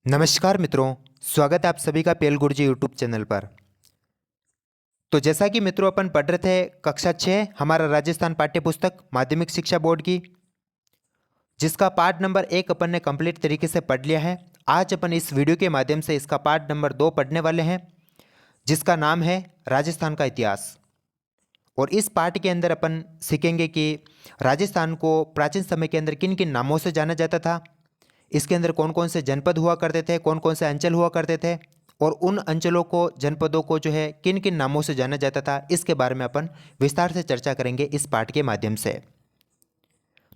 नमस्कार मित्रों, स्वागत है आप सभी का पेल गुरुजी यूट्यूब चैनल पर। तो जैसा कि मित्रों अपन पढ़ रहे थे कक्षा 6 हमारा राजस्थान पाठ्य पुस्तक माध्यमिक शिक्षा बोर्ड की, जिसका पार्ट नंबर 1 अपन ने कंप्लीट तरीके से पढ़ लिया है। आज अपन इस वीडियो के माध्यम से इसका पार्ट नंबर 2 पढ़ने वाले हैं, जिसका नाम है राजस्थान का इतिहास। और इस पार्ट के अंदर अपन सीखेंगे कि राजस्थान को प्राचीन समय के अंदर किन किन नामों से जाना जाता था, इसके अंदर कौन कौन से जनपद हुआ करते थे, कौन कौन से अंचल हुआ करते थे, और उन अंचलों को जनपदों को जो है किन किन नामों से जाना जाता था, इसके बारे में अपन विस्तार से चर्चा करेंगे इस पाठ के माध्यम से।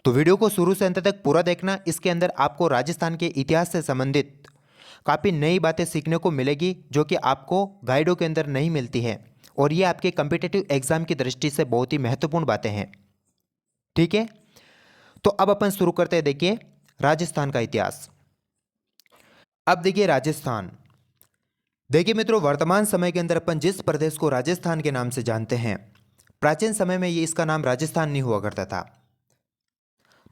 तो वीडियो को शुरू से अंत तक पूरा देखना। इसके अंदर आपको राजस्थान के इतिहास से संबंधित काफ़ी नई बातें सीखने को मिलेगी, जो कि आपको गाइडों के अंदर नहीं मिलती है, और ये आपके कम्पिटिटिव एग्जाम की दृष्टि से बहुत ही महत्वपूर्ण बातें हैं। ठीक है, तो अब अपन शुरू करते हैं। देखिए राजस्थान का इतिहास। अब देखिए राजस्थान, देखिए मित्रों, वर्तमान समय के अंदर अपन जिस प्रदेश को राजस्थान के नाम से जानते हैं, प्राचीन समय में ये इसका नाम राजस्थान नहीं हुआ करता था।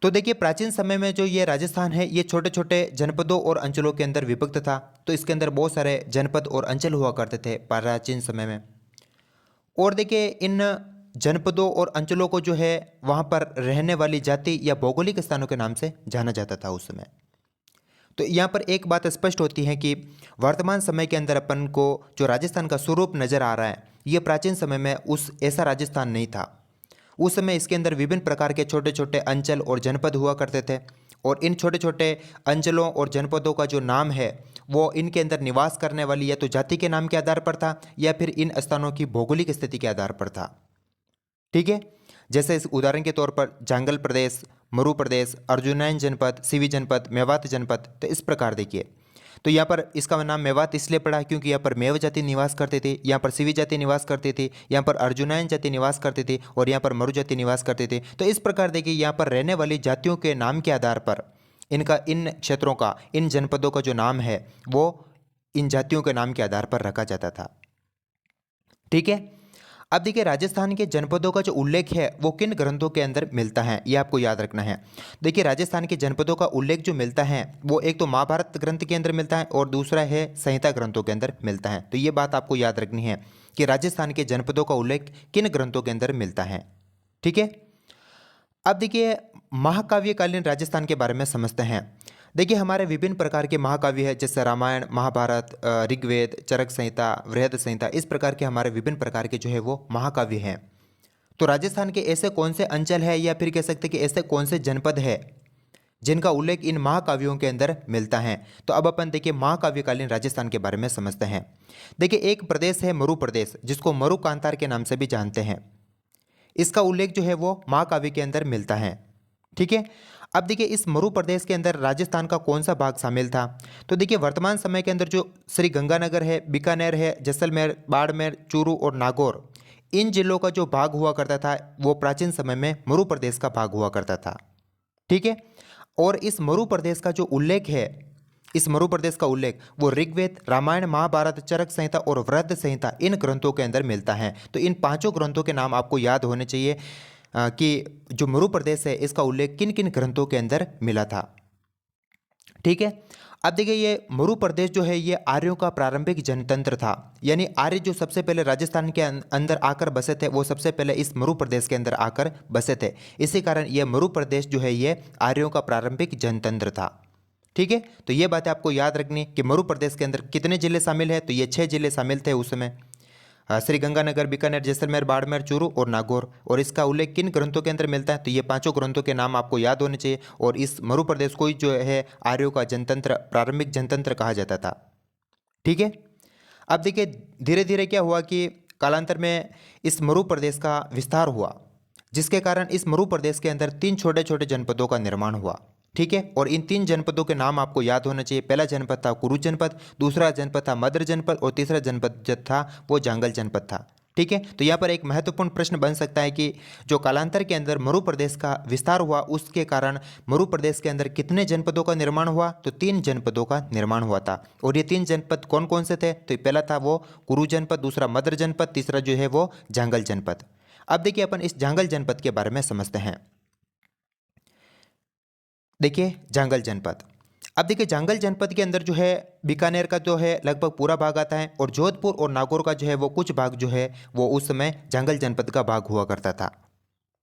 तो देखिए प्राचीन समय में जो ये राजस्थान है, ये छोटे छोटे जनपदों और अंचलों के अंदर विभक्त था। तो इसके अंदर बहुत सारे जनपद और अंचल हुआ करते थे प्राचीन समय में। और देखिए इन जनपदों और अंचलों को जो है वहाँ पर रहने वाली जाति या भौगोलिक स्थानों के नाम से जाना जाता था उस समय। तो यहाँ पर एक बात स्पष्ट होती है कि वर्तमान समय के अंदर अपन को जो राजस्थान का स्वरूप नज़र आ रहा है, ये प्राचीन समय में उस ऐसा राजस्थान नहीं था। उस समय इसके अंदर विभिन्न प्रकार के छोटे छोटे अंचल और जनपद हुआ करते थे, और इन छोटे छोटे अंचलों और जनपदों का जो नाम है वो इनके अंदर निवास करने वाली या तो जाति के नाम के आधार पर था, या फिर इन स्थानों की भौगोलिक स्थिति के आधार पर था। ठीक है, जैसे इस उदाहरण के तौर पर जांगल प्रदेश, मरु प्रदेश, अर्जुनैन जनपद, सिवी जनपद, मेवात जनपद। तो इस प्रकार देखिए, तो यहाँ पर इसका नाम मेवात इसलिए पड़ा क्योंकि यहाँ पर मेव जाति निवास करती थी, यहाँ पर सिवी जाति निवास करती थी, यहाँ पर अर्जुनैन जाति निवास करती थी, और यहाँ पर मरु जाति निवास करती थी। तो इस प्रकार देखिए यहाँ पर रहने वाली जातियों के नाम के आधार पर इनका, इन क्षेत्रों का, इन जनपदों का जो नाम है वो इन जातियों के नाम के आधार पर रखा जाता था। ठीक है, अब देखिए राजस्थान के जनपदों का जो उल्लेख है वो किन ग्रंथों के अंदर मिलता है, ये आपको याद रखना है। देखिए राजस्थान के जनपदों का उल्लेख जो मिलता है वो एक तो महाभारत ग्रंथ के अंदर मिलता है, और दूसरा है संहिता ग्रंथों के अंदर मिलता है। तो ये बात आपको याद रखनी है कि राजस्थान के जनपदों का उल्लेख किन ग्रंथों के अंदर मिलता है। ठीक है, अब देखिए महाकाव्यकालीन राजस्थान के बारे में समझते हैं। देखिए हमारे विभिन्न प्रकार के महाकाव्य हैं, जैसे रामायण, महाभारत, ऋग्वेद, चरक संहिता, वृहद संहिता। इस प्रकार के हमारे विभिन्न प्रकार के जो है वो महाकाव्य हैं। तो राजस्थान के ऐसे कौन से अंचल है, या फिर कह सकते हैं कि ऐसे कौन से जनपद है जिनका उल्लेख इन महाकाव्यों के अंदर मिलता है। तो अब अपन देखिए महाकाव्यकालीन राजस्थान के बारे में समझते हैं। देखिए एक प्रदेश है मरु प्रदेश, जिसको मरु कांतार के नाम से भी जानते हैं। इसका उल्लेख जो है वो महाकाव्य के अंदर मिलता है। ठीक है, अब देखिए इस मरु प्रदेश के अंदर राजस्थान का कौन सा भाग शामिल था। तो देखिए वर्तमान समय के अंदर जो श्री गंगानगर है, बीकानेर है, जैसलमेर, बाड़मेर, चूरू और नागौर, इन जिलों का जो भाग हुआ करता था वो प्राचीन समय में मरु प्रदेश का भाग हुआ करता था। ठीक है, और इस मरु प्रदेश का जो उल्लेख है, इस मरु प्रदेश का उल्लेख वो ऋग्वेद, रामायण, महाभारत, चरक संहिता और वृहद संहिता, इन ग्रंथों के अंदर मिलता है। तो इन पांचों ग्रंथों के नाम आपको याद होने चाहिए कि जो मरु प्रदेश है इसका उल्लेख किन किन ग्रंथों के अंदर मिला था। ठीक है, अब देखिए ये मरु प्रदेश जो है ये आर्यों का प्रारंभिक जनतंत्र था, यानी आर्य जो सबसे पहले राजस्थान के अंदर आकर बसे थे वो सबसे पहले इस मरु प्रदेश के अंदर आकर बसे थे। इसी कारण ये मरु प्रदेश जो है ये आर्यों का प्रारंभिक जनतंत्र था। ठीक है, तो ये बातें आपको याद रखनी कि मरु प्रदेश के अंदर कितने जिले शामिल है। तो ये 6 जिले शामिल थे उस समय, श्री गंगानगर, बीकानेर, जैसलमेर, बाड़मेर, चूरू और नागौर। और इसका उल्लेख किन ग्रंथों के अंदर मिलता है, तो ये पांचों ग्रंथों के नाम आपको याद होने चाहिए। और इस मरु प्रदेश को ही जो है आर्यों का जनतंत्र, प्रारंभिक जनतंत्र कहा जाता था। ठीक है, अब देखिए धीरे धीरे क्या हुआ कि कालांतर में इस मरु प्रदेश का विस्तार हुआ, जिसके कारण इस मरु प्रदेश के अंदर 3 छोटे छोटे जनपदों का निर्माण हुआ। ठीक है, और इन 3 जनपदों के नाम आपको याद होना चाहिए। पहला जनपद था कुरु जनपद, दूसरा जनपद था मद्र जनपद, और तीसरा जनपद जो था वो जांगल जनपद था। ठीक है, तो यहाँ पर एक महत्वपूर्ण प्रश्न बन सकता है कि जो कालांतर के अंदर मरु प्रदेश का विस्तार हुआ उसके कारण मरु प्रदेश के अंदर कितने जनपदों का निर्माण हुआ, तो 3 जनपदों का निर्माण हुआ था। और ये 3 जनपद कौन कौन से थे, तो पहला था वो कुरु जनपद, दूसरा मद्र जनपद, तीसरा जो है वो जांगल जनपद। अब देखिए अपन इस जांगल जनपद के बारे में समझते हैं। देखिए जांगल जनपद, अब देखिए जांगल जनपद के अंदर जो है बीकानेर का जो है लगभग पूरा भाग आता है और जोधपुर और नागौर का जो है वो कुछ भाग जो है वो उस समय जांगल जनपद का भाग हुआ करता था।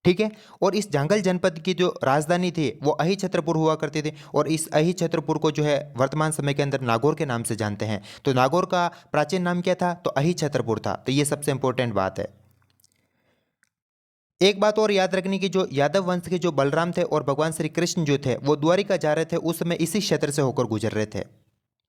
ठीक है। और इस जांगल जनपद की जो राजधानी थी वो अहि छत्रपुर हुआ करती थी और इस अहि छत्रपुर को जो है वर्तमान समय के अंदर नागौर के नाम से जानते हैं। तो नागौर का प्राचीन नाम क्या था? तो अहि छत्रपुर था। तो ये सबसे इंपॉर्टेंट बात है। एक बात और याद रखनी कि जो यादव वंश के जो बलराम थे और भगवान श्री कृष्ण जो थे वो द्वारिका जा रहे थे, उस समय इसी क्षेत्र से होकर गुजर रहे थे।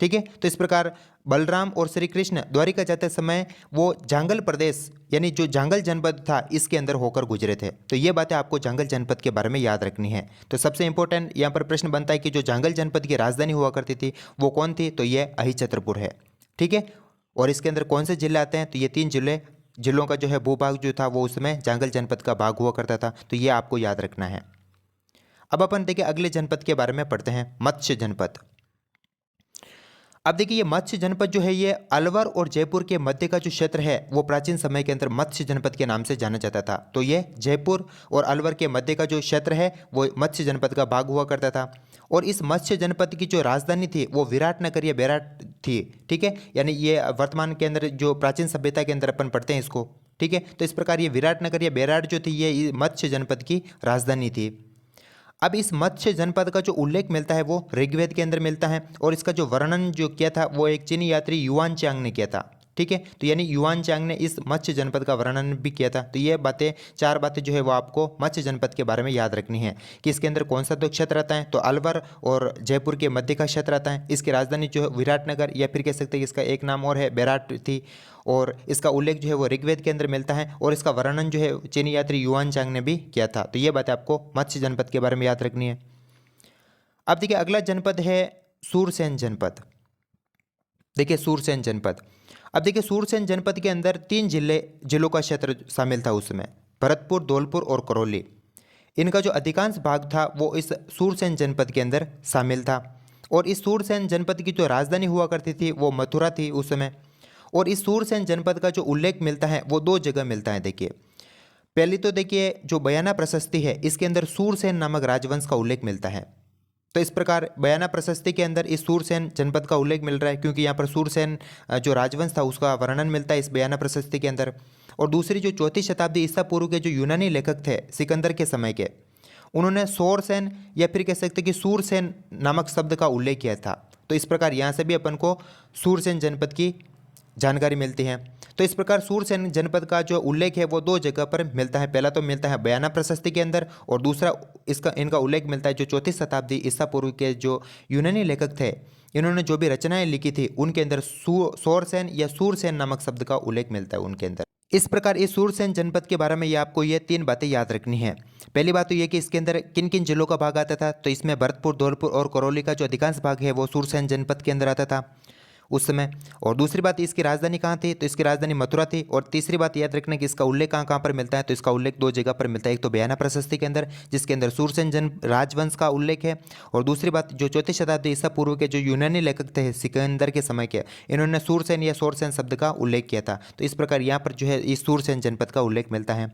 ठीक है। तो इस प्रकार बलराम और श्री कृष्ण द्वारिका जाते समय वो जांगल प्रदेश यानी जो जांगल जनपद था इसके अंदर होकर गुजरे थे। तो ये बातें आपको जांगल जनपद के बारे में याद रखनी है। तो सबसे इंपॉर्टेंट यहाँ पर प्रश्न बनता है कि जो जांगल जनपद की राजधानी हुआ करती थी वो कौन थी? तो ये अहि छत्रपुर है। ठीक है। और इसके अंदर कौन से जिले आते हैं? तो ये 3 जिलों का जो है भूभाग जो था वो उसमें जांगल जनपद का भाग हुआ करता था। तो ये आपको याद रखना है। अब अपन देखिए अगले जनपद के बारे में पढ़ते हैं, मत्स्य जनपद। अब देखिए ये मत्स्य जनपद जो है ये अलवर और जयपुर के मध्य का जो क्षेत्र है वो प्राचीन समय के अंदर मत्स्य जनपद के नाम से जाना जाता था। तो ये जयपुर और अलवर के मध्य का जो क्षेत्र है वो मत्स्य जनपद का भाग हुआ करता था। और इस मत्स्य जनपद की जो राजधानी थी वो विराटनगर या बेराट थी। ठीक है। यानी ये वर्तमान के अंदर जो प्राचीन सभ्यता के अंदर अपन पढ़ते हैं इसको। ठीक है। तो इस प्रकार ये विराटनगर या बेराट जो थी ये मत्स्य जनपद की राजधानी थी। अब इस मत्स्य जनपद का जो उल्लेख मिलता है वो ऋग्वेद के अंदर मिलता है और इसका जो वर्णन जो किया था वो एक चीनी यात्री युआन चांग ने किया था। ठीक है। तो यानी युआन चांग ने इस मत्स्य जनपद का वर्णन भी किया था। तो ये बातें 4 बातें जो है वो आपको मत्स्य जनपद के बारे में याद रखनी है कि इसके अंदर कौन सा दो क्षेत्र आता है? तो अलवर और जयपुर के मध्य का क्षेत्र आता है। इसकी राजधानी जो है विराटनगर या फिर कह सकते हैं इसका एक नाम और है बेराट थी और इसका उल्लेख जो है वो ऋग्वेद के अंदर मिलता है और इसका वर्णन जो है चीनी यात्री युआन चांग ने भी किया था। तो ये बातें आपको मत्स्य जनपद के बारे में याद रखनी है। अब देखिए अगला जनपद है सूरसेन जनपद। देखिए सूरसेन जनपद, अब देखिए सूरसेन जनपद के अंदर 3 जिलों का क्षेत्र शामिल था उसमें, भरतपुर, धौलपुर और करौली। इनका जो अधिकांश भाग था वो इस सूरसेन जनपद के अंदर शामिल था। और इस सूरसेन जनपद की जो राजधानी हुआ करती थी वो मथुरा थी उस समय। और इस सूरसेन जनपद का जो उल्लेख मिलता है वो 2 जगह मिलता है। देखिए पहली तो देखिए जो बयाना प्रशस्ति है इसके अंदर सूरसेन नामक राजवंश का उल्लेख मिलता है। तो इस प्रकार बयाना प्रशस्ति के अंदर इस सूरसेन जनपद का उल्लेख मिल रहा है क्योंकि यहाँ पर सूरसेन जो राजवंश था उसका वर्णन मिलता है इस बयाना प्रशस्ति के अंदर। और दूसरी जो 4वीं शताब्दी ईसा पूर्व के जो यूनानी लेखक थे सिकंदर के समय के, उन्होंने सौरसेन या फिर कह सकते कि सूरसेन नामक शब्द का उल्लेख किया था। तो इस प्रकार यहाँ से भी अपन को सूरसेन जनपद की जानकारी मिलती है। तो इस प्रकार सूरसेन जनपद का जो उल्लेख है वो 2 जगह पर मिलता है। पहला तो मिलता है बयाना प्रशस्ति के अंदर और दूसरा इनका उल्लेख मिलता है जो 4वीं शताब्दी ईसा पूर्व के जो यूनानी लेखक थे इन्होंने जो भी रचनाएं लिखी थी उनके अंदर सौरसेन या सूरसेन नामक शब्द का उल्लेख मिलता है उनके अंदर। इस प्रकार इस सूरसेन जनपद के बारे में ये आपको ये 3 बातें याद रखनी है। पहली बात तो ये कि इसके अंदर किन किन जिलों का भाग आता था, तो इसमें भरतपुर, धौलपुर और करौली का जो अधिकांश भाग है वो सूरसेन जनपद के अंदर आता था उस समय। और दूसरी बात इसकी राजधानी कहाँ थी, तो इसकी राजधानी मथुरा थी। और तीसरी बात याद रखना कि इसका उल्लेख कहाँ कहाँ पर मिलता है, तो इसका उल्लेख 2 जगह पर मिलता है। एक तो बयाना प्रशस्ति के अंदर जिसके अंदर सूरसेन राजवंश का उल्लेख है, और दूसरी बात जो 4वीं शताब्दी ईसा पूर्व के जो यूनानी लेखक थे सिकंदर के समय के, इन्होंने सूरसेन या सौरसेन शब्द का उल्लेख किया था। तो इस प्रकार यहाँ पर जो है इस सूरसेन जनपद का उल्लेख मिलता है।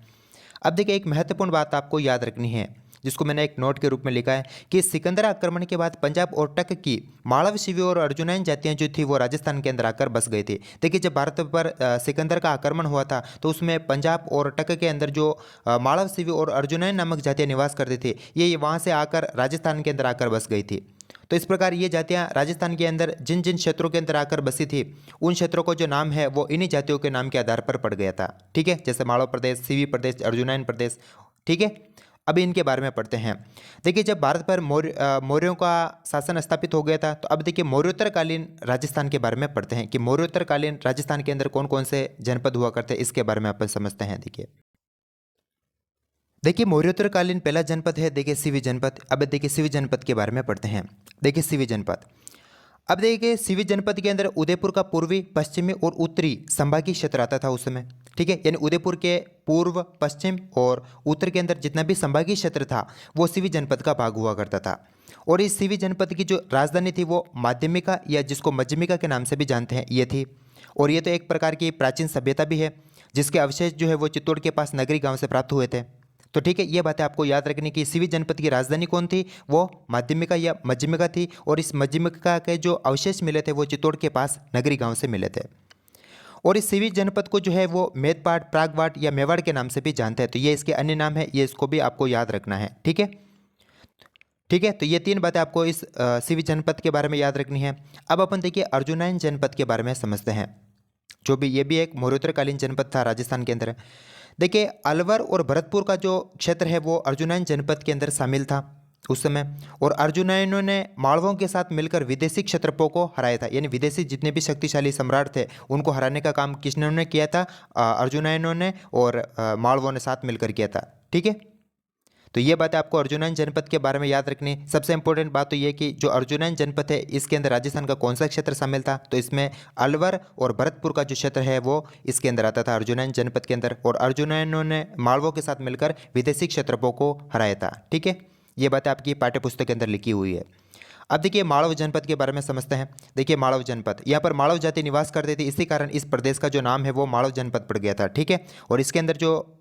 अब देखिए एक महत्वपूर्ण बात आपको याद रखनी है जिसको मैंने एक नोट के रूप में लिखा है कि सिकंदर आक्रमण के बाद पंजाब और टक की मालव, शिवी और अर्जुनैन जातियां जो थी वो राजस्थान के अंदर आकर बस गई थी। देखिए जब भारत पर सिकंदर का आक्रमण हुआ था तो उसमें पंजाब और टक के अंदर जो मालव, शिवी और अर्जुनैन नामक जातियां निवास करती थी ये वहाँ से आकर राजस्थान के अंदर आकर बस गई थी। तो इस प्रकार ये जातियाँ राजस्थान के अंदर जिन जिन क्षेत्रों के अंदर आकर बसी थी उन क्षेत्रों को जो नाम है वो इन्हीं जातियों के नाम के आधार पर पड़ गया था। ठीक है, जैसे मालव प्रदेश, सीवी प्रदेश, अर्जुनैन प्रदेश। ठीक है, अभी इनके बारे में पढ़ते हैं। देखिए जब भारत पर मौर्यों का शासन स्थापित हो गया था तो अब देखिए मौर्योत्तरकालीन राजस्थान के बारे में पढ़ते हैं कि मौर्योत्तरकालीन राजस्थान के अंदर कौन कौन से जनपद हुआ करते हैं, इसके बारे में अपन समझते हैं। देखिए मौर्योत्तरकालीन पहला जनपद है देखिए सिवी जनपद। अब देखिए सिवी जनपद के बारे में पढ़ते हैं। देखिए सिवी जनपद, अब देखिए सिवी जनपद के अंदर उदयपुर का पूर्वी, पश्चिमी और उत्तरी संभागीय क्षेत्र आता था उस समय। ठीक है, यानी उदयपुर के पूर्व, पश्चिम और उत्तर के अंदर जितना भी संभागीय क्षेत्र था वो सिवी जनपद का भाग हुआ करता था। और इस सिवी जनपद की जो राजधानी थी वो माध्यमिका या जिसको मध्यमिका के नाम से भी जानते हैं ये थी। और ये तो एक प्रकार की प्राचीन सभ्यता भी है जिसके अवशेष जो है वो चित्तौड़ के पास नगरी गाँव से प्राप्त हुए थे। तो ठीक है, ये बातें आपको याद रखनी कि सीवी जनपद की राजधानी कौन थी, वो माध्यमिका या मध्यमिका थी, और इस मध्यमिका के जो अवशेष मिले थे वो चित्तौड़ के पास नगरी गांव से मिले थे। और इस सीवी जनपद को जो है वो मेदपाट, प्रागवाट या मेवाड़ के नाम से भी जानते हैं। तो ये इसके अन्य नाम है, ये इसको भी आपको याद रखना है। ठीक है, ठीक है। तो ये तीन बातें आपको इस सीवी जनपद के बारे में याद रखनी है। अब अपन देखिए अर्जुनैन जनपद के बारे में समझते हैं, जो भी ये भी एक मौर्योत्तरकालीन जनपद था राजस्थान के अंदर। देखिए अलवर और भरतपुर का जो क्षेत्र है वो अर्जुनैन जनपद के अंदर शामिल था उस समय। और अर्जुनैनों ने मालवों के साथ मिलकर विदेशी क्षत्रपों को हराया था, यानी विदेशी जितने भी शक्तिशाली सम्राट थे उनको हराने का काम किसने किया था, अर्जुनैनों ने और मालवों ने साथ मिलकर किया था। ठीक है, तो ये बात आपको अर्जुनैन जनपद के बारे में याद रखनी। सबसे इंपॉर्टेंट बात तो ये कि जो अर्जुनैन जनपद है इसके अंदर राजस्थान का कौन सा क्षेत्र शामिल था, तो इसमें अलवर और भरतपुर का जो क्षेत्र है वो इसके अंदर आता था अर्जुनैन जनपद के अंदर। और अर्जुनैनों ने मालवों के साथ मिलकर विदेशी क्षत्रपों को हराया था। ठीक है, ये बात आपकी पाठ्य पुस्तक के अंदर लिखी हुई है। अब देखिए मालव जनपद के बारे में समझते हैं। देखिए मालव जनपद, यहाँ पर मालव जाति निवास करती थी, इसी कारण इस प्रदेश का जो नाम है वो मालव जनपद पड़ गया था। ठीक है, और इसके अंदर जो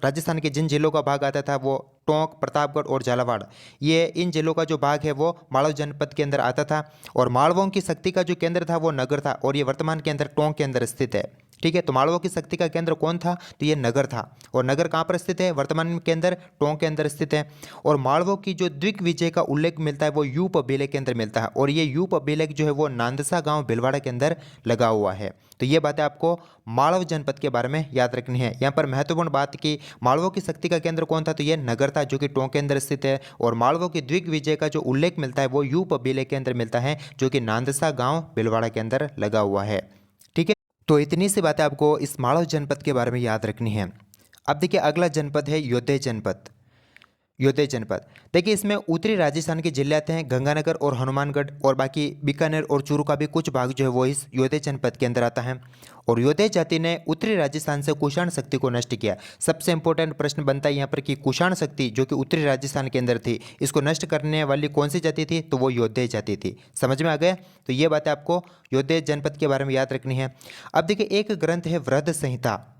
राजस्थान के जिन जिलों का भाग आता था वो टोंक, प्रतापगढ़ और झालावाड़, ये इन जिलों का जो भाग है वो मालव जनपद के अंदर आता था। और मालवों की शक्ति का जो केंद्र था वो नगर था, और ये वर्तमान के अंदर टोंक के अंदर स्थित है। ठीक है, तो मालवों की शक्ति का केंद्र कौन था, तो ये नगर था। और नगर कहाँ पर स्थित है, वर्तमान के अंदर टोंक के अंदर स्थित है। और मालवों की जो दिग्विजय का उल्लेख मिलता है वो यूप अभिलेख के अंदर मिलता है, और ये यूप अभिलेख जो है वो नांदसा गांव भिलवाड़ा के अंदर लगा हुआ है। तो ये बातें आपको मालव जनपद के बारे में याद रखनी है। यहाँ पर महत्वपूर्ण बात कि मालवों की शक्ति का केंद्र कौन था, तो ये नगर था जो कि टोंक के अंदर स्थित है। और मालवों की दिग्विजय का जो उल्लेख मिलता है वो यूप अभिलेख के अंदर मिलता है, जो कि नांदसा गांव भिलवाड़ा के अंदर लगा हुआ है। ठीक है, तो इतनी सी बातें आपको इस मालव जनपद के बारे में याद रखनी है। अब देखिए अगला जनपद है योधे जनपद। योधे जनपद, देखिए इसमें उत्तरी राजस्थान के जिले आते हैं, गंगानगर और हनुमानगढ़, और बाकी बीकानेर और चूरू का भी कुछ भाग जो है वो इस योधे जनपद के अंदर आता है। और योधे जाति ने उत्तरी राजस्थान से कुषाण शक्ति को नष्ट किया। सबसे इंपॉर्टेंट प्रश्न बनता है यहाँ पर कि कुषाण शक्ति जो कि उत्तरी राजस्थान के अंदर थी, इसको नष्ट करने वाली कौन सी जाति थी, तो वो योधे जाति थी। समझ में आ गया, तो ये बातें आपको योधे जनपद के बारे में याद रखनी है। अब देखिए एक ग्रंथ है वृहद संहिता,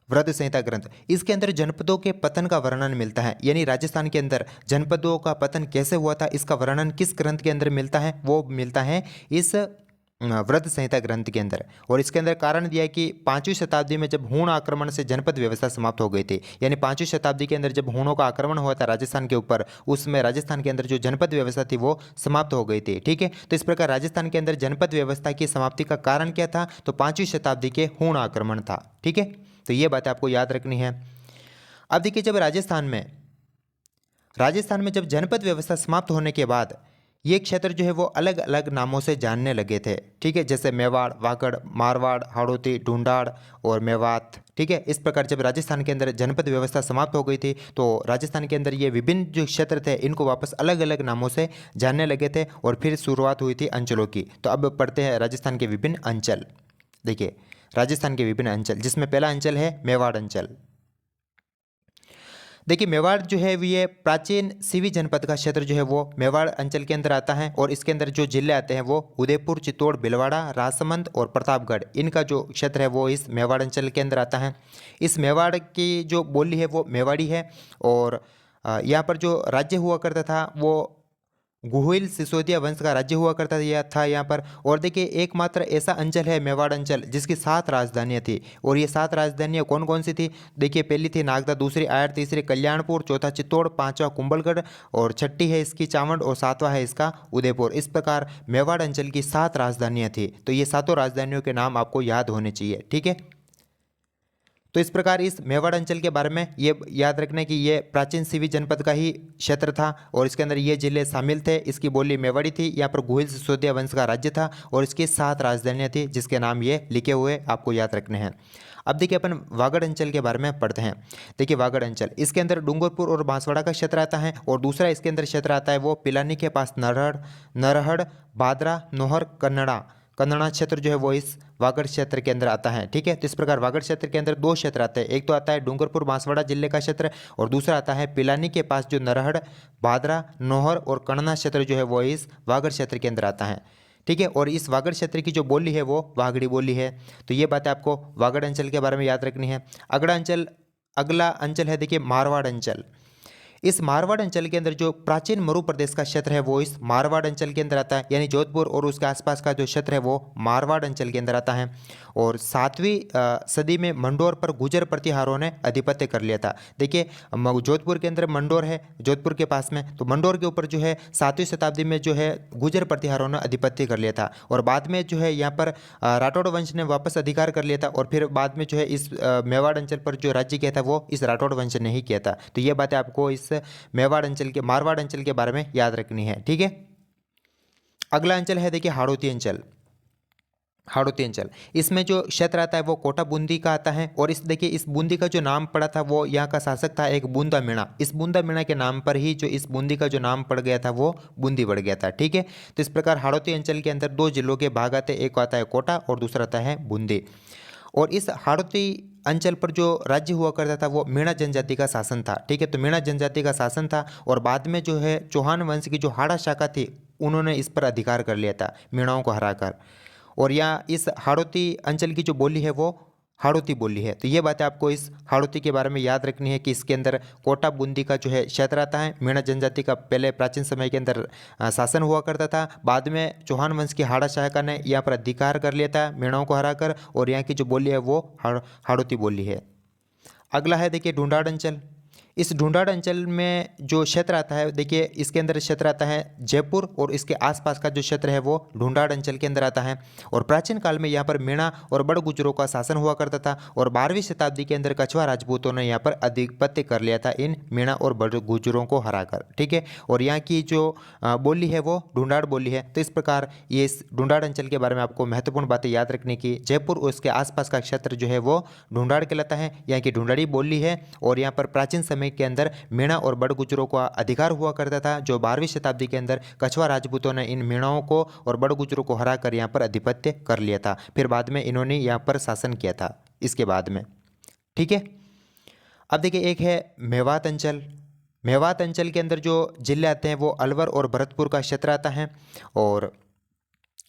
वृहद संहिता ग्रंथ, इसके अंदर जनपदों के पतन का वर्णन मिलता है, यानी राजस्थान के अंदर जनपदों का पतन कैसे हुआ था इसका वर्णन किस ग्रंथ के अंदर मिलता है, वो मिलता है इस वृहद संहिता ग्रंथ के अंदर। और इसके अंदर कारण दिया है कि 5वीं शताब्दी में जब हूण आक्रमण से जनपद व्यवस्था समाप्त हो गई थी, यानी 5वीं शताब्दी के अंदर जब हूणों का आक्रमण हुआ था राजस्थान के ऊपर, उसमें राजस्थान के अंदर जो जनपद व्यवस्था थी वो समाप्त हो गई थी। ठीक है, तो इस प्रकार राजस्थान के अंदर जनपद व्यवस्था की समाप्ति का कारण क्या था, तो 5वीं शताब्दी के हूण आक्रमण था। ठीक है, तो ये बात आपको याद रखनी है। अब देखिए जब राजस्थान में जब जनपद व्यवस्था समाप्त होने के बाद ये क्षेत्र जो है वो अलग अलग नामों से जानने लगे थे। ठीक है, जैसे मेवाड़, वागड़, मारवाड़, हाड़ौती, ढूंढाड़ और मेवात। ठीक है, इस प्रकार जब राजस्थान के अंदर जनपद व्यवस्था समाप्त हो गई थी तो राजस्थान के अंदर ये विभिन्न जो क्षेत्र थे इनको वापस अलग अलग नामों से जानने लगे थे, और फिर शुरुआत हुई थी अंचलों की। तो अब पढ़ते हैं राजस्थान के विभिन्न अंचल। देखिए राजस्थान के विभिन्न अंचल, जिसमें पहला अंचल है मेवाड़ अंचल। देखिए मेवाड़ जो है ये प्राचीन सीवी जनपद का क्षेत्र जो है वो मेवाड़ अंचल के अंदर आता है, और इसके अंदर जो जिले आते हैं वो उदयपुर, चित्तौड़, भिलवाड़ा, राजसमंद और प्रतापगढ़, इनका जो क्षेत्र है वो इस मेवाड़ अंचल के अंदर आता है। इस मेवाड़ की जो बोली है वो मेवाड़ी है, और यहाँ पर जो राज्य हुआ करता था वो गुहिल सिसोदिया वंश का राज्य हुआ करता था यहाँ पर। और देखिए एकमात्र ऐसा अंचल है मेवाड़ अंचल जिसकी 7 राजधानियाँ थी, और ये 7 राजधानियाँ कौन कौन सी थी, देखिए पहली थी नागदा, दूसरी आयर, तीसरी कल्याणपुर, चौथा चित्तौड़, पांचवा कुंभलगढ़, और छठी है इसकी चावंड, और सातवां है इसका उदयपुर। इस प्रकार मेवाड़ अंचल की 7 राजधानियाँ थी। तो ये 7 राजधानियों के नाम आपको याद होने चाहिए। ठीक है, तो इस प्रकार इस मेवाड़ अंचल के बारे में ये याद रखना कि ये प्राचीन सीवी जनपद का ही क्षेत्र था, और इसके अंदर ये जिले शामिल थे। इसकी बोली मेवाड़ी थी, यहाँ पर गुहिल सिसोदिया वंश का राज्य था, और इसकी 7 राजधानियाँ थी जिसके नाम ये लिखे हुए आपको याद रखने हैं। अब देखिए अपन वागड़ अंचल के बारे में पढ़ते हैं। देखिए वागड़ अंचल, इसके अंदर डूंगरपुर और बांसवाड़ा का क्षेत्र आता है, और दूसरा इसके अंदर क्षेत्र आता है वो पिलानी के पास नरहड़, बादरा, नोहर, कन्नड़ा क्षेत्र जो है वो इस वागड़ क्षेत्र के अंदर आता है। ठीक है, तो इस प्रकार वागड़ क्षेत्र के अंदर 2 क्षेत्र आते हैं, एक तो आता है डूंगरपुर बांसवाड़ा जिले का क्षेत्र, और दूसरा आता है पिलानी के पास जो नरहड़, बादरा, नोहर और कन्नड़ा क्षेत्र जो है वो इस वागड़ क्षेत्र के अंदर आता है। ठीक है, और इस वागड़ क्षेत्र की जो बोली है वो वागड़ी बोली है। तो ये बात आपको वागड़ अंचल के बारे में याद रखनी है। अगला अंचल अगला अंचल है देखिए मारवाड़ अंचल। इस मारवाड़ अंचल के अंदर जो प्राचीन मरु प्रदेश का क्षेत्र है वो इस मारवाड़ अंचल के अंदर आता है, यानी जोधपुर और उसके आसपास का जो क्षेत्र है वो मारवाड़ अंचल के अंदर आता है। और 7वीं सदी में मंडोर पर गुर्जर प्रतिहारों ने आधिपत्य कर लिया था। देखिए जोधपुर के अंदर मंडोर है, जोधपुर के पास में, तो मंडोर के ऊपर जो है 7वीं शताब्दी में जो है गुर्जर प्रतिहारों ने आधिपत्य कर लिया था। और बाद में जो है यहाँ पर राठौड़ वंश ने वापस अधिकार कर लिया था, और फिर बाद में जो है इस मेवाड़ अंचल पर जो राज्य किया था वो इस राठौड़ वंश ने ही किया था। तो ये बातें आपको इस मेवाड़ अंचल के मारवाड़ अंचल के बारे में याद रखनी है, ठीक है। अगला अंचल है देखिए हाड़ौती अंचल। हाड़ौती अंचल, इसमें जो क्षेत्र आता है वो कोटा बूंदी का आता है। और इस देखिए इस बूंदी का जो नाम पड़ा था वो यहाँ का शासक था एक बूंदा मीणा। इस बूंदा मीणा के नाम पर ही जो इस बूंदी का जो नाम पड़ गया था वो बूंदी पड़ गया था, ठीक है। तो इस प्रकार हाड़ौती अंचल के अंदर 2 जिलों के भाग आते हैं, एक आता है कोटा और दूसरा आता है बूंदी। और इस हाड़ौती अंचल पर जो राज्य हुआ करता था वो मीणा जनजाति का शासन था, ठीक है। तो मीणा जनजाति का शासन था, और बाद में जो है चौहान वंश की जो हाड़ा शाखा थी उन्होंने इस पर अधिकार कर लिया था मीणाओं को हराकर। और यहाँ इस हाड़ौती अंचल की जो बोली है वो हाड़ौती बोली है। तो ये बातें आपको इस हाड़ौती के बारे में याद रखनी है कि इसके अंदर कोटा बूंदी का जो है क्षेत्र आता है। मीणा जनजाति का पहले प्राचीन समय के अंदर शासन हुआ करता था, बाद में चौहान वंश की हाड़ा शाखा ने यहाँ पर अधिकार कर लिया था मीणाओं को हराकर, और यहाँ की जो बोली है वो हाड़ौती बोली है। अगला है देखिए ढूंढाड़ अंचल। इस ढूंढाड़ अंचल में जो क्षेत्र आता है, देखिए इसके अंदर क्षेत्र आता है जयपुर, और इसके आसपास का जो क्षेत्र है वो ढूंढाड़ अंचल के अंदर आता है। और प्राचीन काल में यहाँ पर मीणा और बड़ गुजरों का शासन हुआ करता था, और 12वीं शताब्दी के अंदर कछवा राजपूतों ने यहाँ पर आधिपत्य कर लिया था इन मीणा और बड़ गुजरों को हराकर, ठीक है। और यहाँ की जो बोली है वो ढूंढाड़ बोली है। तो इस प्रकार ये इस ढूंढाड़ अंचल के बारे में आपको महत्वपूर्ण बातें याद रखने की। जयपुर और उसके आसपास का क्षेत्र जो है वो ढूंढाड़ कहलाता है, यहाँ की ढूंढाड़ी बोली है। और यहाँ पर प्राचीन समय के अंदर मीणा और बड़ गुजरों का अधिकार हुआ करता था, जो 12वीं शताब्दी के अंदर कछवा राजपूतों ने इन मीणाओं को और बड़ गुजरों को हराकर यहाँ पर आधिपत्य कर लिया था। फिर बाद में इन्होंने यहाँ पर शासन किया था इसके बाद में, ठीक है। अब देखिए एक है मेवात अंचल। मेवात अंचल के अंदर जो जिले आते हैं वो अलवर और भरतपुर का क्षेत्र आता है, और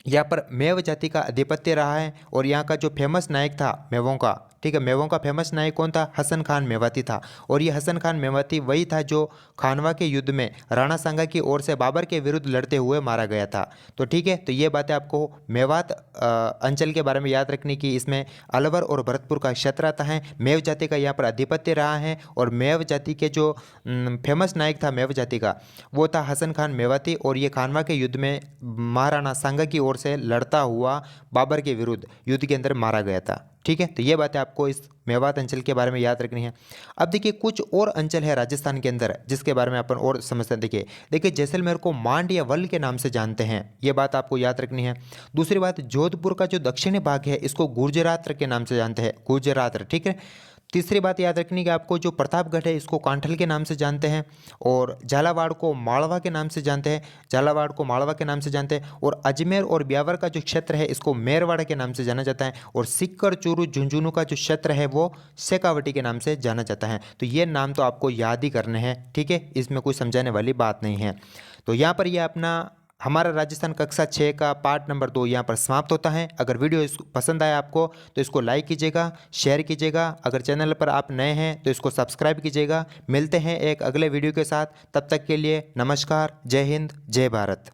यहाँ पर मेव जाति का आधिपत्य रहा है। और यहाँ का जो फेमस नायक था मेवों का, ठीक है, मेवों का फेमस नायक कौन था? हसन खान मेवाती था। और ये हसन खान मेवाती वही था जो खानवा के युद्ध में राणा सांगा की ओर से बाबर के विरुद्ध लड़ते हुए मारा गया था। तो ठीक है, तो ये बातें आपको मेवात अंचल के बारे में याद रखने की। इसमें अलवर और भरतपुर का क्षेत्र आता है। मेव जाति का यहाँ पर आधिपत्य रहा है, और मेव जाति के जो फेमस नायक था मेव जाति का वो था हसन खान मेवाती। और ये खानवा के युद्ध में महाराणा सांगा की ओर से लड़ता हुआ बाबर के विरुद्ध युद्ध के अंदर मारा गया था, ठीक है। तो ये बातें आपको इस मेवात अंचल के बारे में याद रखनी है। अब देखिए कुछ और अंचल है राजस्थान के अंदर जिसके बारे में अपन और समझते हैं। देखिए जैसलमेर को मांड या वल के नाम से जानते हैं, ये बात आपको याद रखनी है। दूसरी बात, जोधपुर का जो दक्षिणी भाग है इसको गुर्जरात्र के नाम से जानते हैं, गुर्जरात्र, ठीक है। तीसरी बात याद रखनी कि आपको जो प्रतापगढ़ है इसको कांठल के नाम से जानते हैं, और झालावाड़ को मालवा के नाम से जानते हैं, झालावाड़ को मालवा के नाम से जानते हैं। और अजमेर और ब्यावर का जो क्षेत्र है इसको मेरवाड़ा के नाम से जाना जाता है। और सिक्कर, चूरू, झुंझुनू का जो क्षेत्र है वो शेखावटी के नाम से जाना जाता है। तो ये नाम तो आपको याद ही करने हैं, ठीक है, इसमें कोई समझाने वाली बात नहीं है। तो यहाँ पर ये अपना हमारा राजस्थान कक्षा 6 का पार्ट नंबर 2 यहाँ पर समाप्त होता है। अगर वीडियो पसंद आया आपको तो इसको लाइक कीजिएगा, शेयर कीजिएगा। अगर चैनल पर आप नए हैं तो इसको सब्सक्राइब कीजिएगा। मिलते हैं एक अगले वीडियो के साथ, तब तक के लिए नमस्कार, जय हिंद, जय भारत।